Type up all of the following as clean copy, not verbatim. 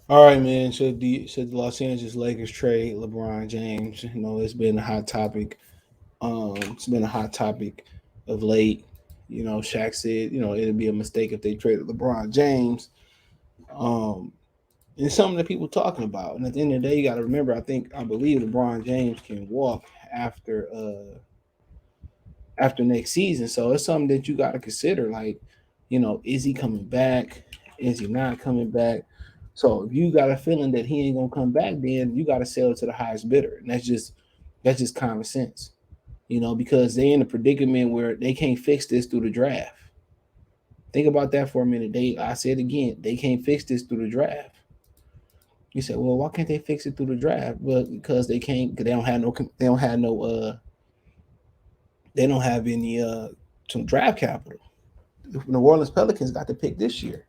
All right, man. Should the Los Angeles Lakers trade LeBron James? It's been a hot topic. It's been a hot topic of late. Shaq said, it'd be a mistake if they traded LeBron James. Um, and it's something that people talking about. And at the end of the day, you got to remember. I believe LeBron James can walk after after next season. So it's something that you got to consider. Like, is he coming back? Is he not coming back? So if you got a feeling that he ain't gonna come back, then you got to sell it to the highest bidder, and that's just common sense. Because they in a predicament where they can't fix this through the draft. Think about that for a minute. I said again, they can't fix this through the draft. You said, well, why can't they fix it through the draft? Well, because they can't. Cause they don't have any some draft capital. The New Orleans Pelicans got to pick this year.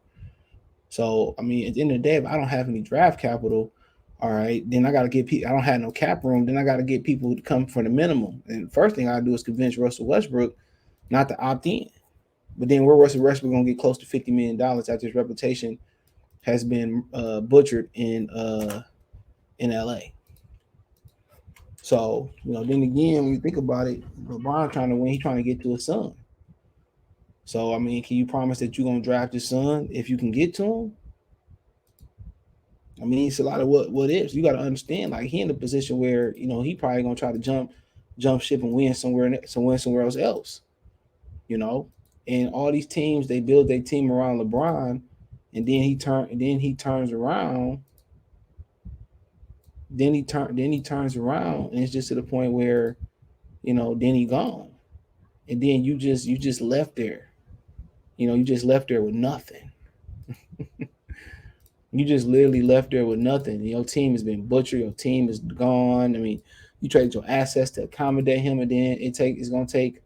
So I mean, at the end of the day, if I don't have any draft capital, all right, then I got to get people. I don't have no cap room. Then I got to get people to come for the minimum. And the first thing I do is convince Russell Westbrook not to opt in. But then where Russell Westbrook gonna get close to $50 million after his reputation has been butchered in LA. So then again, when you think about it, LeBron trying to win, he's trying to get to his son. So I mean, can you promise that you're gonna draft his son if you can get to him? I mean, it's a lot of what ifs. You got to understand, like he in a position where he probably gonna try to jump ship and win somewhere else. You know, and all these teams they build their team around LeBron, and then he turns around, then he turns around, and it's just to the point where then he gone, and then you just left there. You just left there with nothing. You just literally left there with nothing. Your team has been butchered. Your team is gone. I mean, you traded your assets to accommodate him, and then it's gonna take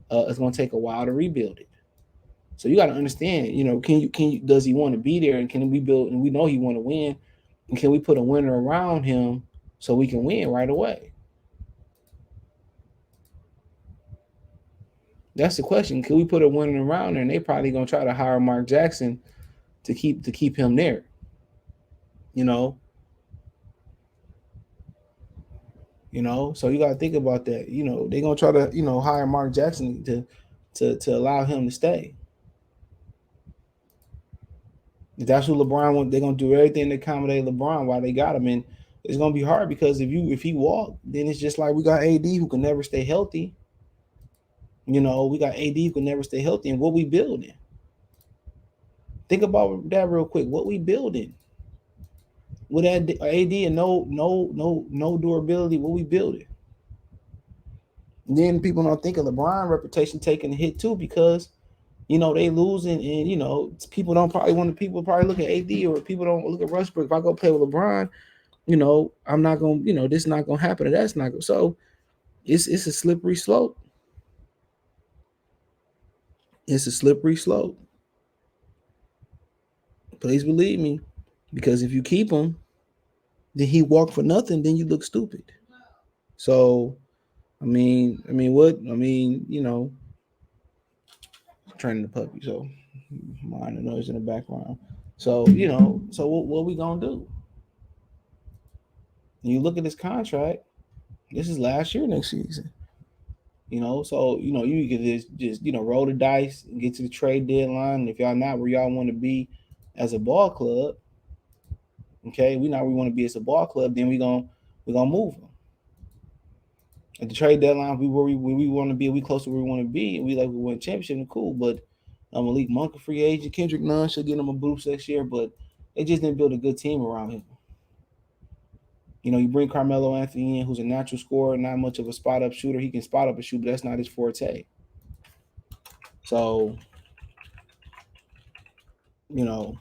a while to rebuild it. So you got to understand. Can you does he want to be there, and can we build? And we know he want to win, and can we put a winner around him so we can win right away? That's the question. Can we put a winner around there? And they probably gonna try to hire Mark Jackson to keep him there. You know, So you got to think about that. They're gonna try to hire Mark Jackson to allow him to stay. If that's what LeBron want, they're gonna do everything to accommodate LeBron while they got him. And it's gonna be hard because if he walk, then it's just like we got AD who can never stay healthy. We got AD who can never stay healthy. And what we building? Think about that real quick. What we building? With that AD and no durability, what we building? And then people don't think of LeBron reputation taking a hit too because they losing, and people don't probably want to people probably look at AD, or people don't look at Westbrook. If I go play with LeBron, I'm not gonna, this is not gonna happen, and that's not gonna. So it's a slippery slope. It's a slippery slope. Please believe me, because if you keep him, then he walk for nothing. Then you look stupid. So what? Training the puppy. So mind the noise in the background. So so what we gonna do? When you look at this contract, this is last year, next season. So you can just roll the dice and get to the trade deadline. And if y'all not where y'all want to be as a ball club, okay, we not where we want to be as a ball club, then we gonna move them. At the trade deadline, we want to be, we close to where we want to be, and we like we win a championship, and cool. But Malik Monk a free agent, Kendrick Nunn should get him a boost next year, but they just didn't build a good team around him. You bring Carmelo Anthony in, who's a natural scorer, not much of a spot up shooter. He can spot up and shoot, but that's not his forte. So, you know,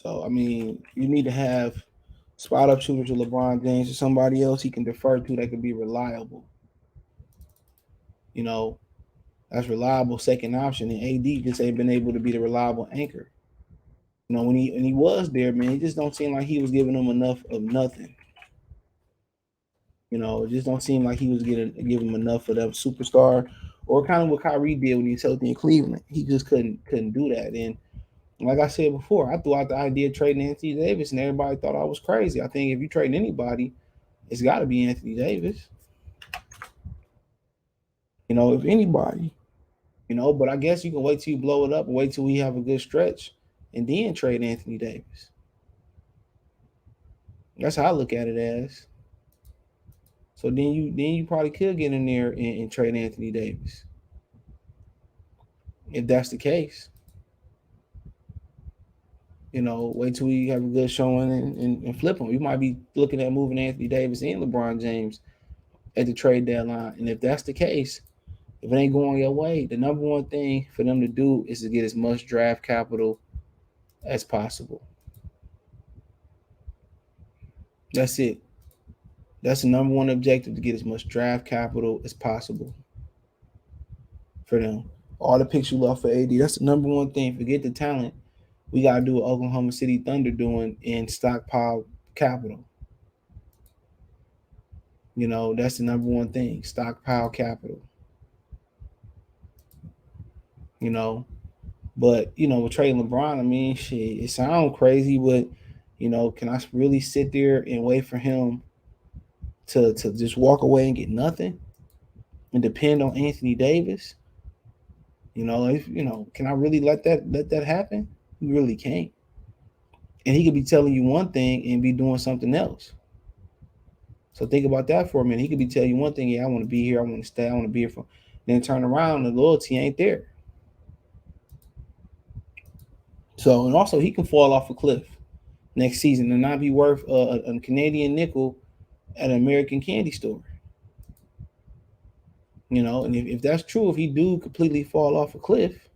I mean, you need to have spot up shooters to LeBron James or somebody else he can defer to that could be reliable. You know, that's reliable second option. And AD just ain't been able to be the reliable anchor. When he was there, man, it just don't seem like he was giving them enough of nothing. It just don't seem like he was giving them enough of that superstar, or kind of what Kyrie did when he was healthy in Cleveland. He just couldn't do that. And Like I said before, I threw out the idea of trading Anthony Davis, and everybody thought I was crazy. I think if you trade anybody, it's got to be Anthony Davis. If anybody. But I guess you can wait till you blow it up and wait till we have a good stretch, and then trade Anthony Davis. That's how I look at it as. So then you probably could get in there and trade Anthony Davis if that's the case. Wait till we have a good showing and flip them. You might be looking at moving Anthony Davis and LeBron James at the trade deadline. And if that's the case, if it ain't going your way, the number one thing for them to do is to get as much draft capital as possible. That's it. That's the number one objective, to get as much draft capital as possible for them. All the picks you love for AD, that's the number one thing. Forget the talent. We got to do what Oklahoma City Thunder doing and stockpile capital. That's the number one thing. Stockpile capital. You know, but with trading LeBron, I mean, shit, it sounds crazy, but can I really sit there and wait for him to just walk away and get nothing and depend on Anthony Davis? If can I really let that happen? You really can't. And he could be telling you one thing and be doing something else. So think about that for a minute. He could be telling you one thing, yeah, I want to be here, I want to stay, I want to be here for. Then turn around, and the loyalty ain't there. So, and also he can fall off a cliff next season and not be worth a Canadian nickel at an American candy store. And if that's true, if he do completely fall off a cliff,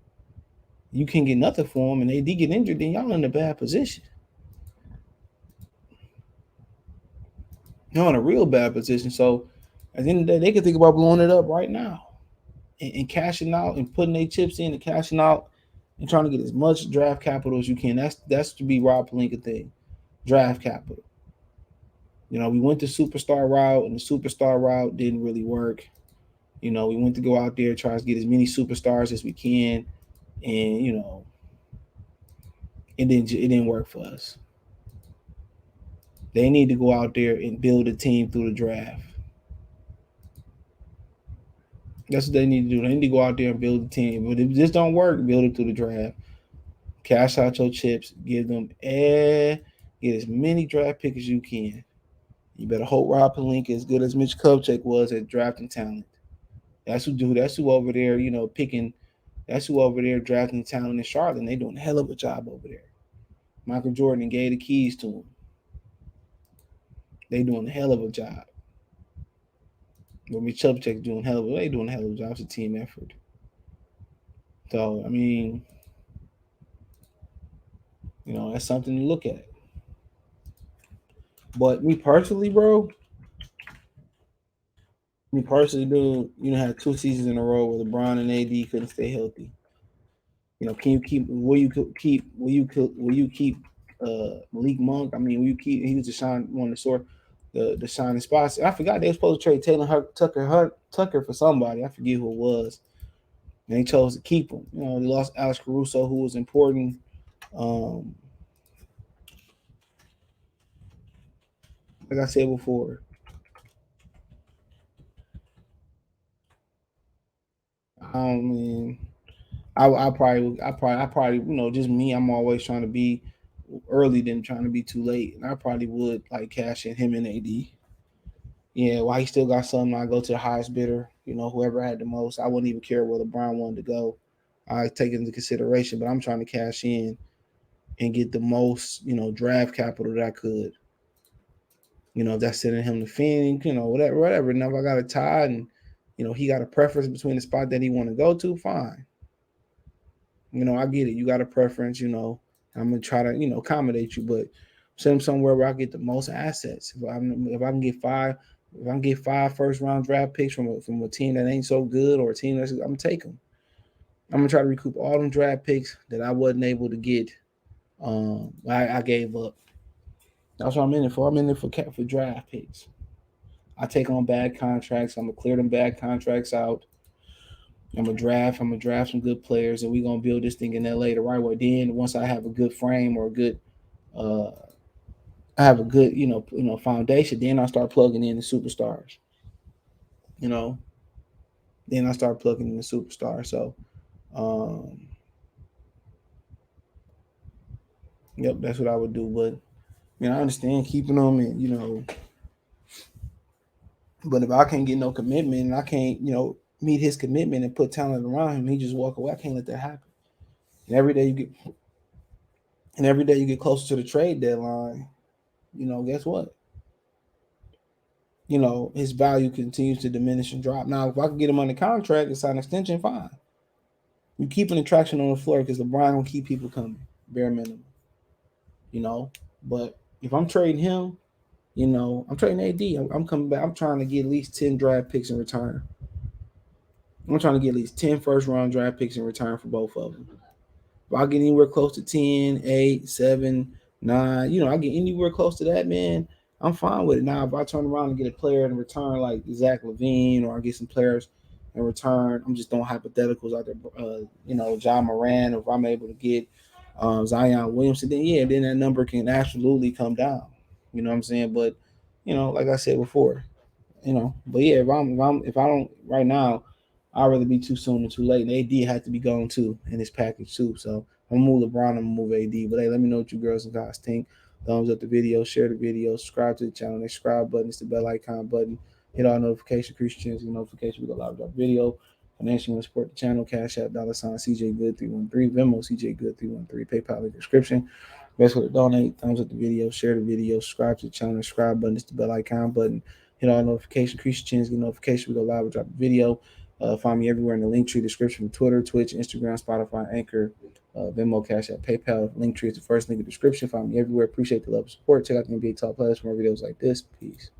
you can get nothing for him, and they did get injured, then y'all in a bad position. You're in a real bad position. So at the end of the day, they can think about blowing it up right now and cashing out and putting their chips in and cashing out and trying to get as much draft capital as you can. That's to be Rob Pelinka thing. Draft capital. We went the superstar route, and the superstar route didn't really work. We went to go out there, try to get as many superstars as we can, and it didn't work for us. They need to go out there and build a team through the draft. That's what they need to do. They need to go out there and build a team. But if this don't work, build it through the draft. Cash out your chips. Give them get as many draft picks as you can. You better hope Rob Pelinka is good as Mitch Kupchak was at drafting talent. That's who do. That's who over there, picking. That's who over there drafting talent in Charlotte. And they doing a hell of a job over there. Michael Jordan gave the keys to him. They doing a hell of a job. But Mitch Kupchak doing hell of a. They doing a hell of a job. It's a team effort. So I mean, that's something to look at. But me personally, bro, dude, had 2 seasons in a row where LeBron and AD couldn't stay healthy. Can you keep? Will you keep Malik Monk? I mean, will you keep? He was the one of the shining spots. I forgot they were supposed to trade Tucker for somebody. I forget who it was. And they chose to keep him. They lost Alex Caruso, who was important. Um, like I said before, I mean, I probably, just me. I'm always trying to be early than trying to be too late, and I probably would like cash in him and AD. Yeah, while he still got something, I go to the highest bidder. Whoever had the most. I wouldn't even care where LeBron wanted to go. I take it into consideration, but I'm trying to cash in and get the most, draft capital that I could. If that's sending him to Phoenix, whatever. Now if I got a tie and he got a preference between the spot that he want to go to, fine. I get it. You got a preference, I'm gonna try to, accommodate you, but send him somewhere where I get the most assets. If I can get five first round draft picks from a team that ain't so good or a team that's, I'm gonna take them. I'm gonna try to recoup all them draft picks that I wasn't able to get. I gave up. That's what I'm in it for. I'm in it for draft picks. I take on bad contracts. I'm gonna clear them bad contracts out. I'm gonna draft some good players, and we're gonna build this thing in LA the right way. Then once I have a good frame or a good, uh, I have a good foundation. Then I start plugging in the superstars. You know, then I start plugging in the superstars. So, um, yep, that's what I would do. But I understand keeping them, and but if I can't get no commitment, and I can't meet his commitment and put talent around him, he just walk away. I can't let that happen. And every day you get closer to the trade deadline, guess what? His value continues to diminish and drop. Now, if I can get him under contract and sign an extension, fine. You keeping the traction on the floor because LeBron gonna keep people coming, bare minimum. You know, but if I'm trading him, I'm trading AD. I'm coming back. I'm trying to get at least 10 draft picks in return. I'm trying to get at least 10 first round draft picks in return for both of them. If I get anywhere close to 10, 8, 7, 9, I get anywhere close to that, man, I'm fine with it. Now, if I turn around and get a player in return like Zach LaVine, or I get some players in return, I'm just throwing hypotheticals out there, John Moran, or if I'm able to get Zion Williamson, then yeah, then that number can absolutely come down. You know what I'm saying? But, like I said before, but yeah, if I don't right now, I'd rather be too soon than too late. And AD had to be gone too in this package too. So I'm gonna move LeBron, I'm gonna move AD. But hey, let me know what you girls and guys think. Thumbs up the video, share the video, subscribe to the channel. The subscribe button is the bell icon button. Hit our notification, Christians, the notification. We go live drop video. Financially want to support the channel. Cash App $ CJ Good 313. Venmo CJ Good 313. PayPal in the description. Best way to donate. Thumbs up the video, share the video, subscribe to the channel. The subscribe button is the bell icon button. Hit our notification, Christians, get notification. We go live, we drop a video. Find me everywhere in the link tree description: Twitter, Twitch, Instagram, Spotify, Anchor, Venmo, Cash App, PayPal. Link tree is the first link in the description. Find me everywhere. Appreciate the love and support. Check out the NBA Top Players for more videos like this. Peace.